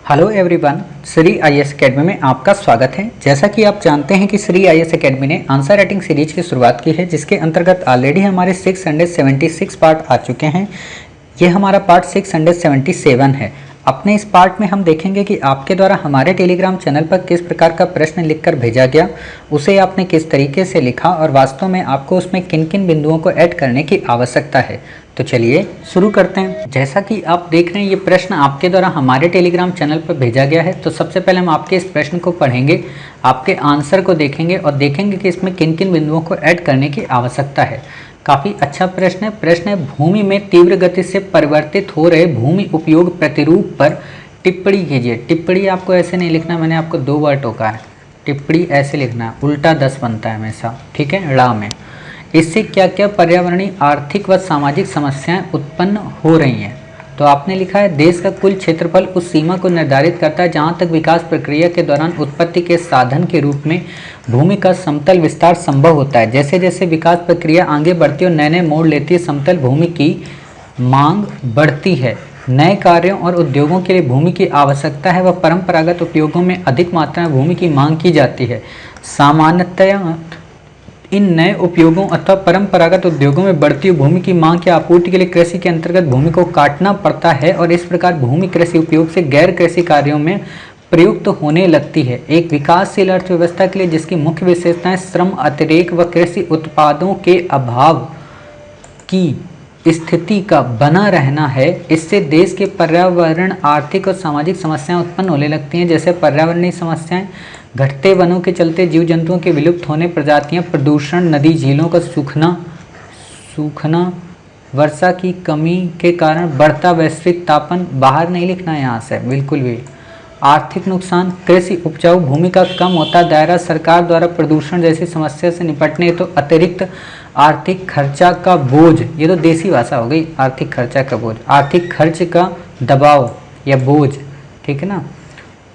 Hello everyone, Shri IAS academy में आपका स्वागत है। जैसा कि आप जानते हैं कि श्री आईएएस एकेडमी ने आंसर राइटिंग सीरीज की शुरुआत की है, जिसके अंतर्गत ऑलरेडी हमारे 676 पार्ट आ चुके हैं। ये हमारा पार्ट 677 है। अपने इस पार्ट में हम देखेंगे कि आपके द्वारा हमारे टेलीग्राम चैनल पर किस प्रकार का प्रश्न लिखकर भेजा गया, उसे आपने किस तरीके से लिखा और वास्तव में आपको उसमें किन किन बिंदुओं को ऐड करने की आवश्यकता है। तो चलिए शुरू करते हैं। जैसा कि आप देख रहे हैं, ये प्रश्न आपके द्वारा हमारे टेलीग्राम चैनल पर भेजा गया है। तो सबसे पहले हम आपके इस प्रश्न को पढ़ेंगे, आपके आंसर को देखेंगे और देखेंगे कि इसमें किन किन बिंदुओं को ऐड करने की आवश्यकता है। काफ़ी अच्छा प्रश्न है। भूमि में तीव्र गति से परिवर्तित हो रहे भूमि उपयोग प्रतिरूप पर टिप्पणी कीजिए। टिप्पणी आपको ऐसे नहीं लिखना, मैंने आपको 2 बार टोका है। टिप्पणी ऐसे लिखना है, उल्टा 10 बनता है हमेशा, ठीक है, ड़ा में। इससे क्या क्या पर्यावरणीय, आर्थिक व सामाजिक समस्याएं उत्पन्न हो रही हैं। तो आपने लिखा है, देश का कुल क्षेत्रफल उस सीमा को निर्धारित करता है जहां तक विकास प्रक्रिया के दौरान उत्पत्ति के साधन के रूप में भूमि का समतल विस्तार संभव होता है। जैसे जैसे विकास प्रक्रिया आगे बढ़ती है और नए नए मोड़ लेती है, समतल भूमि की मांग बढ़ती है। नए कार्यों और उद्योगों के लिए भूमि की आवश्यकता है व परंपरागत उपयोगों में अधिक मात्रा में भूमि की मांग की जाती है। सामान्यतया इन नए उपयोगों अथवा परंपरागत उद्योगों में बढ़ती हुई भूमि की मांग की आपूर्ति के लिए कृषि के अंतर्गत भूमि को काटना पड़ता है और इस प्रकार भूमि कृषि उपयोग से गैर कृषि कार्यों में प्रयुक्त होने लगती है। एक विकासशील अर्थव्यवस्था के लिए जिसकी मुख्य विशेषताएं श्रम अतिरेक व कृषि उत्पादों के अभाव की स्थिति का बना रहना है, इससे देश के पर्यावरण, आर्थिक और सामाजिक समस्याएं उत्पन्न होने लगती हैं। जैसे पर्यावरणीय समस्याएं, घटते वनों के चलते जीव जंतुओं के विलुप्त होने, प्रजातियां, प्रदूषण, नदी झीलों का सूखना, वर्षा की कमी के कारण बढ़ता वैश्विक तापन, बाहर नहीं लिखना है यहाँ से बिल्कुल भी। आर्थिक नुकसान, कृषि उपजाऊ भूमि का कम होता दायरा, सरकार द्वारा प्रदूषण जैसी समस्या से निपटने तो अतिरिक्त आर्थिक खर्चा का बोझ, ये तो देसी भाषा हो गई, आर्थिक खर्चा का बोझ, आर्थिक खर्च का दबाव या बोझ, ठीक है ना,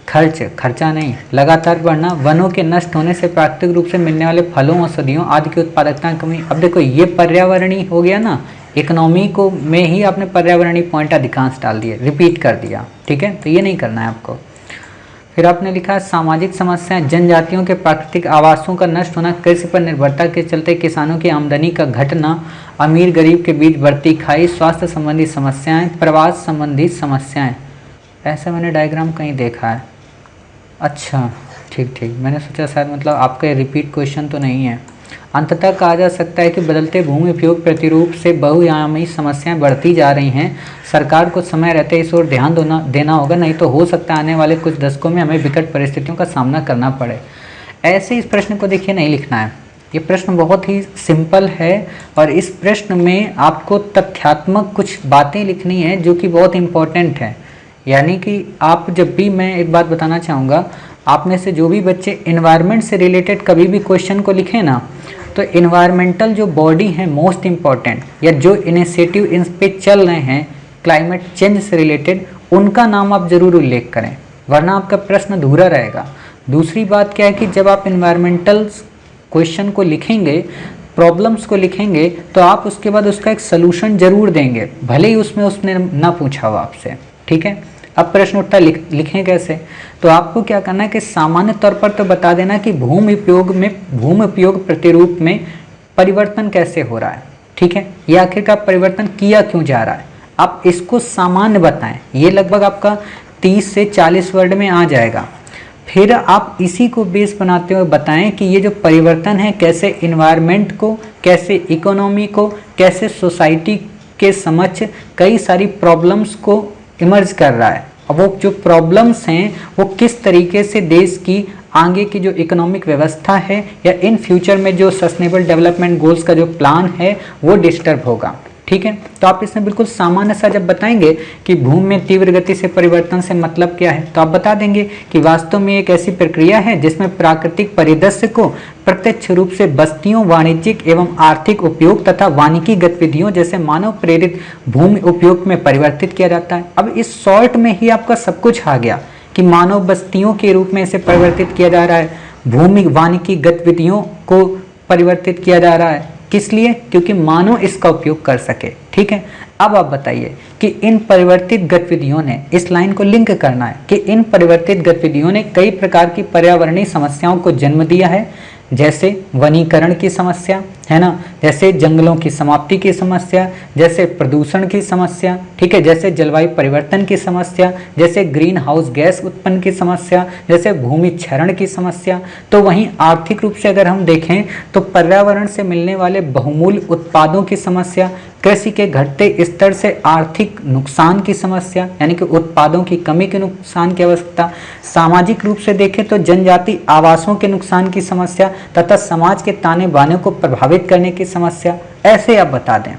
खर्चा नहीं, लगातार बढ़ना, वनों के नष्ट होने से प्राकृतिक रूप से मिलने वाले फलों, औषधियों आदि की उत्पादकता कमी। अब देखो, ये पर्यावरणीय हो गया ना, इकोनॉमी को में ही आपने पर्यावरणीय पॉइंट अधिकांश डाल दिए, रिपीट कर दिया, ठीक है, तो ये नहीं करना है आपको। फिर आपने लिखा है, सामाजिक समस्याएं, जनजातियों के प्राकृतिक आवासों का नष्ट होना, कृषि पर निर्भरता के चलते किसानों की आमदनी का घटना, अमीर गरीब के बीच बढ़ती खाई, स्वास्थ्य संबंधी समस्याएं, प्रवास संबंधी समस्याएं। ऐसा मैंने डायग्राम कहीं देखा है। अच्छा, ठीक, मैंने सोचा शायद मतलब आपका ये रिपीट क्वेश्चन तो नहीं है। अंततः कहा जा सकता है कि बदलते भूमि उपयोग प्रतिरूप से बहुआयामी समस्याएं बढ़ती जा रही हैं। सरकार को समय रहते इस ओर ध्यान देना होगा, नहीं तो हो सकता है आने वाले कुछ दशकों में हमें विकट परिस्थितियों का सामना करना पड़े। ऐसे इस प्रश्न को देखिए नहीं लिखना है। ये प्रश्न बहुत ही सिंपल है और इस प्रश्न में आपको तथ्यात्मक कुछ बातें लिखनी है जो कि बहुत इम्पोर्टेंट है। यानी कि आप जब भी, मैं एक बात बताना चाहूँगा, आप में से जो भी बच्चे इन्वायरमेंट से रिलेटेड कभी भी क्वेश्चन को लिखें ना, तो इन्वायरमेंटल जो बॉडी है मोस्ट इम्पॉर्टेंट, या जो इनिशिएटिव इन पे चल रहे हैं क्लाइमेट चेंज से रिलेटेड, उनका नाम आप जरूर उल्लेख करें, वरना आपका प्रश्न अधूरा रहेगा। दूसरी बात क्या है कि जब आप इन्वायरमेंटल क्वेश्चन को लिखेंगे, प्रॉब्लम्स को लिखेंगे, तो आप उसके बाद उसका एक सलूशन जरूर देंगे, भले ही उसने ना पूछा हो आपसे, ठीक है। अब प्रश्न उठता है लिखें कैसे, तो आपको क्या करना है कि सामान्य तौर पर तो बता देना कि भूमि उपयोग प्रतिरूप में परिवर्तन कैसे हो रहा है, ठीक है, ये आखिरकार परिवर्तन किया क्यों जा रहा है, आप इसको सामान्य बताएं। ये लगभग आपका 30 से 40 वर्ड में आ जाएगा। फिर आप इसी को बेस बनाते हुए बताएं कि ये जो परिवर्तन है कैसे इन्वायरमेंट को, कैसे इकोनॉमी को, कैसे सोसाइटी के समक्ष कई सारी प्रॉब्लम्स को इमर्ज कर रहा है, और वो जो प्रॉब्लम्स हैं वो किस तरीके से देश की आगे की जो इकोनॉमिक व्यवस्था है या इन फ्यूचर में जो सस्टेनेबल डेवलपमेंट गोल्स का जो प्लान है वो डिस्टर्ब होगा, ठीक है। तो आप इसमें बिल्कुल सामान्य सा जब बताएंगे कि भूमि में तीव्र गति से परिवर्तन से मतलब क्या है, तो आप बता देंगे कि वास्तव में एक ऐसी प्रक्रिया है जिसमें प्राकृतिक परिदृश्य को प्रत्यक्ष रूप से बस्तियों, वाणिज्यिक एवं आर्थिक उपयोग तथा वानिकी गतिविधियों जैसे मानव प्रेरित भूमि उपयोग में परिवर्तित किया जाता है। अब इस शॉर्ट में ही आपका सब कुछ आ गया कि मानव बस्तियों के रूप में इसे परिवर्तित किया जा रहा है, भूमि वानिकी गतिविधियों को परिवर्तित किया जा रहा है, किस लिए? क्योंकि मानव इसका उपयोग कर सके। ठीक है, अब आप बताइए कि इन परिवर्तित गतिविधियों ने, इस लाइन को लिंक करना है कि इन परिवर्तित गतिविधियों ने कई प्रकार की पर्यावरणीय समस्याओं को जन्म दिया है, जैसे वनीकरण की समस्या, है ना, जैसे जंगलों की समाप्ति की समस्या, जैसे प्रदूषण की समस्या, ठीक है, जैसे जलवायु परिवर्तन की समस्या, जैसे ग्रीन हाउस गैस उत्पन्न की समस्या, जैसे भूमि क्षरण की समस्या। तो वहीं आर्थिक रूप से अगर हम देखें तो पर्यावरण से मिलने वाले बहुमूल्य उत्पादों की समस्या, कृषि के घटते स्तर से आर्थिक नुकसान की समस्या यानी कि उत्पादों की कमी के नुकसान की आवश्यकता, सामाजिक रूप से देखें तो जनजाति आवासों के नुकसान की समस्या तथा समाज के ताने बाने को प्रभावित करने की समस्या, ऐसे आप बता दें।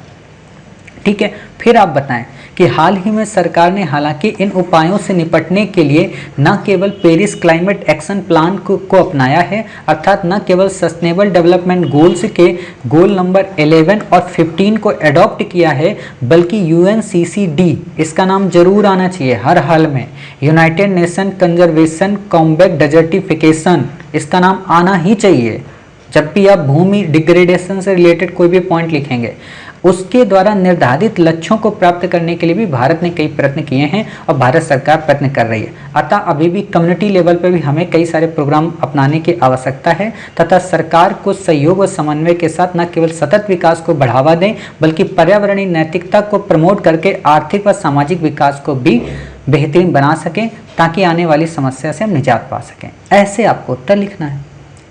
ठीक है, फिर आप बताएं कि हाल ही में सरकार ने हालांकि इन उपायों से निपटने के लिए न केवल पेरिस क्लाइमेट एक्शन प्लान को अपनाया है, अर्थात न केवल सस्टेनेबल डेवलपमेंट गोल्स के गोल नंबर 11 और 15 को एडॉप्ट किया है, बल्कि UNCCD, इसका नाम जरूर आना चाहिए हर हाल में, United nation conservation combat desertification, इसका नाम आना ही चाहिए जब भी आप भूमि डिग्रेडेशन से रिलेटेड कोई भी पॉइंट लिखेंगे। उसके द्वारा निर्धारित लक्ष्यों को प्राप्त करने के लिए भी भारत ने कई प्रयत्न किए हैं और भारत सरकार प्रयत्न कर रही है। अतः अभी भी कम्युनिटी लेवल पर भी हमें कई सारे प्रोग्राम अपनाने की आवश्यकता है तथा सरकार को सहयोग और समन्वय के साथ न केवल सतत विकास को बढ़ावा दें, बल्कि पर्यावरणीय नैतिकता को प्रमोट करके आर्थिक व सामाजिक विकास को भी बेहतरीन बना सकें, ताकि आने वाली समस्या से हम निजात पा सकें। ऐसे आपको उत्तर लिखना है,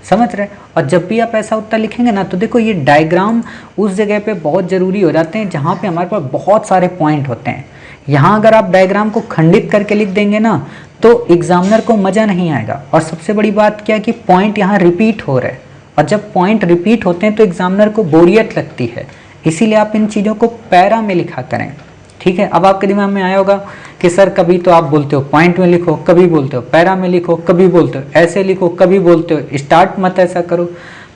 समझ रहे? और जब भी आप ऐसा उत्तर लिखेंगे ना, तो देखो ये डायग्राम उस जगह पे बहुत ज़रूरी हो जाते हैं जहाँ पे हमारे पास बहुत सारे पॉइंट होते हैं। यहाँ अगर आप डायग्राम को खंडित करके लिख देंगे ना, तो एग्जामिनर को मज़ा नहीं आएगा। और सबसे बड़ी बात क्या है कि पॉइंट यहाँ रिपीट हो रहे हैं, और जब पॉइंट रिपीट होते हैं तो एग्जामिनर को बोरियत लगती है। इसीलिए आप इन चीज़ों को पैरा में लिखा करें। ठीक है, अब आपके दिमाग में आया होगा कि सर कभी तो आप बोलते हो पॉइंट में लिखो, कभी बोलते हो पैरा में लिखो, कभी बोलते हो ऐसे लिखो, कभी बोलते हो स्टार्ट मत ऐसा करो।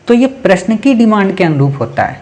तो ये प्रश्न की डिमांड के अनुरूप होता है,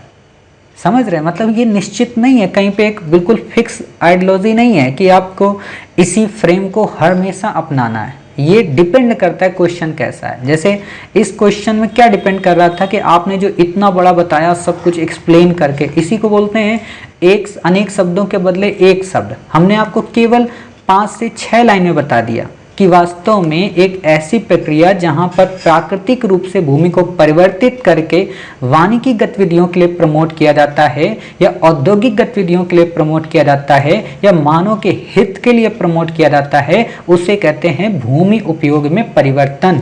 समझ रहे हैं? मतलब ये निश्चित नहीं है, कहीं पे एक बिल्कुल फिक्स आइडियोलॉजी नहीं है कि आपको इसी फ्रेम को हमेशा अपनाना है। ये डिपेंड करता है क्वेश्चन कैसा है। जैसे इस क्वेश्चन में क्या डिपेंड कर रहा था कि आपने जो इतना बड़ा बताया सब कुछ एक्सप्लेन करके, इसी को बोलते हैं एक अनेक शब्दों के बदले एक शब्द। हमने आपको केवल 5 से 6 लाइन में बता दिया कि वास्तव में एक ऐसी प्रक्रिया जहां पर प्राकृतिक रूप से भूमि को परिवर्तित करके वानिकी गतिविधियों के लिए प्रमोट किया जाता है, या औद्योगिक गतिविधियों के लिए प्रमोट किया जाता है, या मानव के हित के लिए प्रमोट किया जाता है, उसे कहते हैं भूमि उपयोग में परिवर्तन,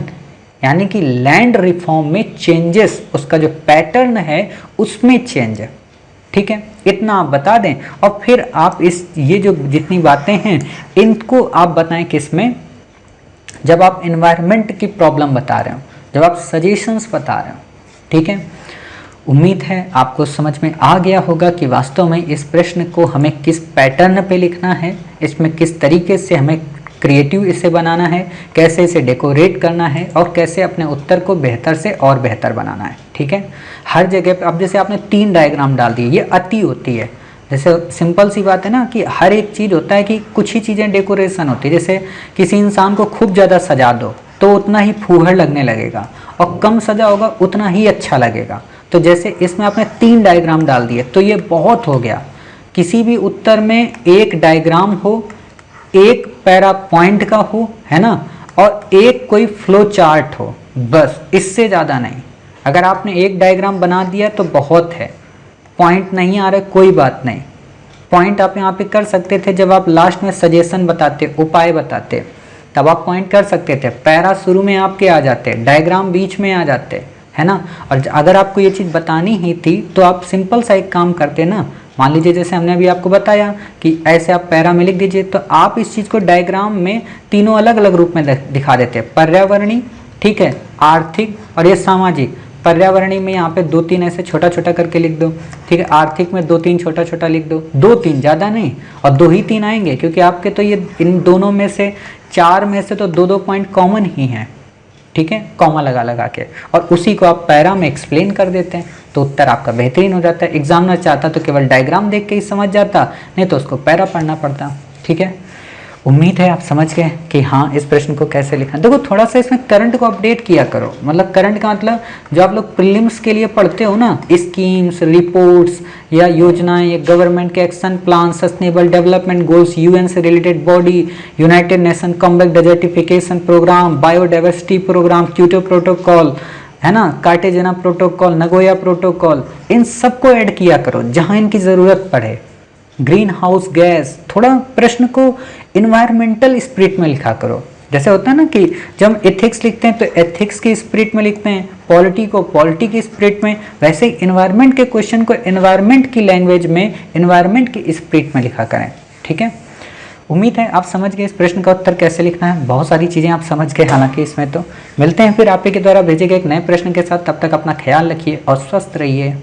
यानी कि लैंड रिफॉर्म में चेंजेस, उसका जो पैटर्न है उसमें चेंज। ठीक है, इतना आप बता दें और फिर आप ये जो जितनी बातें हैं इनको आप बताएं किस में, जब आप एनवायरनमेंट की प्रॉब्लम बता रहे हो, जब आप सजेशंस बता रहे हो। ठीक है, उम्मीद है आपको समझ में आ गया होगा कि वास्तव में इस प्रश्न को हमें किस पैटर्न पे लिखना है, इसमें किस तरीके से हमें क्रिएटिव इसे बनाना है, कैसे इसे डेकोरेट करना है और कैसे अपने उत्तर को बेहतर से और बेहतर बनाना है। ठीक है, हर जगह पे अब जैसे आपने 3 डायग्राम डाल दिए, ये अति होती है। जैसे सिंपल सी बात है ना कि हर एक चीज़ होता है कि कुछ ही चीज़ें डेकोरेशन होती है। जैसे किसी इंसान को खूब ज़्यादा सजा दो तो उतना ही फूहड़ लगने लगेगा, और कम सजा होगा उतना ही अच्छा लगेगा। तो जैसे इसमें आपने 3 डायग्राम डाल दिए तो ये बहुत हो गया। किसी भी उत्तर में एक डायग्राम हो, एक पैरा पॉइंट का हो, है ना, और एक कोई फ्लो चार्ट हो, बस, इससे ज़्यादा नहीं। अगर आपने एक डायग्राम बना दिया तो बहुत है। पॉइंट नहीं आ रहे कोई बात नहीं, पॉइंट आप यहाँ पे कर सकते थे जब आप लास्ट में सजेशन बताते, उपाय बताते, तब आप पॉइंट कर सकते थे। पैरा शुरू में आपके आ जाते, डायग्राम बीच में आ जाते, है ना। और अगर आपको ये चीज़ बतानी ही थी तो आप सिंपल सा एक काम करते ना, मान लीजिए जैसे हमने अभी आपको बताया कि ऐसे आप पैरा में लिख दीजिए, तो आप इस चीज़ को डायग्राम में तीनों अलग अलग रूप में दिखा देते, पर्यावरणीय, ठीक है, आर्थिक और ये सामाजिक। पर्यावरणीय में यहाँ पे 2-3 ऐसे छोटा छोटा करके लिख दो, ठीक है। आर्थिक में 2-3 छोटा छोटा लिख दो, 2-3 ज़्यादा नहीं, और 2 ही 3 आएंगे क्योंकि आपके तो ये इन दोनों में से 4 में से तो 2-2 पॉइंट कॉमन ही हैं, ठीक है, कॉमा लगा लगा के, और उसी को आप पैरा में एक्सप्लेन कर देते हैं तो उत्तर आपका बेहतरीन हो जाता है। एग्जामिनर चाहता तो केवल डायग्राम देख के ही समझ जाता, नहीं तो उसको पैरा पढ़ना पड़ता, ठीक है। उम्मीद है आप समझ गए कि हाँ इस प्रश्न को कैसे लिखा। देखो थोड़ा सा इसमें करंट को अपडेट किया करो, मतलब करंट का मतलब जो आप लोग प्रीलिम्स के लिए पढ़ते हो ना, स्कीम्स, रिपोर्ट्स या योजनाएं या गवर्नमेंट के action plan, sustainable development goals, UN से related body, united nation combat desertification programme, biodiversity programme, Kyoto protocol, है ना, कार्टेजेना प्रोटोकॉल, नगोया प्रोटोकॉल, इन सबको ऐड किया करो जहां इनकी जरूरत पड़े। ग्रीन हाउस गैस, थोड़ा प्रश्न को इन्वायरमेंटल स्पिरिट में लिखा करो। जैसे होता है ना कि जब हम एथिक्स लिखते हैं तो एथिक्स की स्पिरिट में लिखते हैं, पॉलिटी को पॉलिटी की स्पिरिट में, वैसे ही इन्वायरमेंट के क्वेश्चन को इन्वायरमेंट की लैंग्वेज में, इन्वायरमेंट की स्पिरिट में लिखा करें। ठीक है, उम्मीद है आप समझ गए इस प्रश्न का उत्तर कैसे लिखना है। बहुत सारी चीज़ें आप समझ गए हालांकि इसमें। तो मिलते हैं फिर आप ही के द्वारा भेजे गए एक नए प्रश्न के साथ। तब तक अपना ख्याल रखिए और स्वस्थ रहिए।